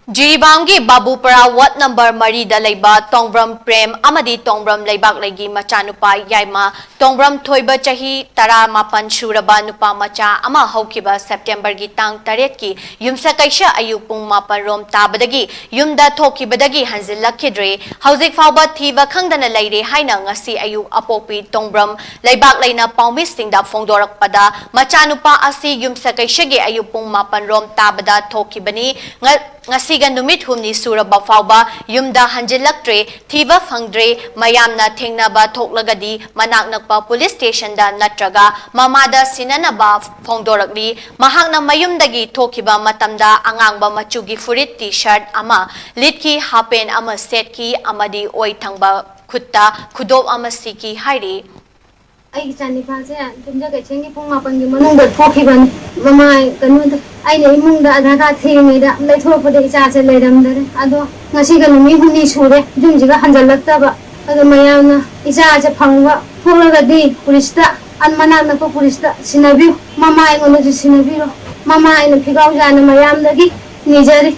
JIRIBAM की BABUPARA ward number मरीदा लेबा तोंगब्रम प्रेम अमदी तोंगब्रम लेबाकलेगी मचानुपा याइमा तोंगब्रम थोइबा चाही 18 सुरबा नुपा मचा अमा हौखिबा सेप्टेम्बर की तांग 8 की युमसकैशा अयुक पुंग 9 रोम ताबदगी युमदा थोखिबदगी हंजिलखिद्रे हौजिक फाउबा थीबा खंगदना लेरे हाइना ngasi अयुक अपोकपी तोंगब्रम लेबाकलेना पाउमिसिंगदा फोंगदोरकपदा मचानुपा असी युमसकैशागी अयुक पुंग 9 रोम ताबदा थोखिबनी ngasiga numit humni suraba fauba yumda hanjilaktre thiba phangdre mayamna thengnaba thoklagadi manak nakpa police station da NATTRAGA mamada sinanaba phongdorakli mahakna mayumdagi thokhiba matamda angangba machugi furit t-shirt ama litki hapen ama setki amadi oi thangba khutta khudop ama siki hairi ai chani phase tumja ke chengi punga pangi manungda thokhiban mamai kanu ai nei mungda adha theni da lai thopade cha se leiram dare ado ngasi ga numi huni sure jumjiga hanjalakta ba ado mayamna isa cha phangwa tholaga di police ta anmana na ko police ta sinabi mamai ngono ji sinabi ro mamai na phigau jana mayam dagi nijari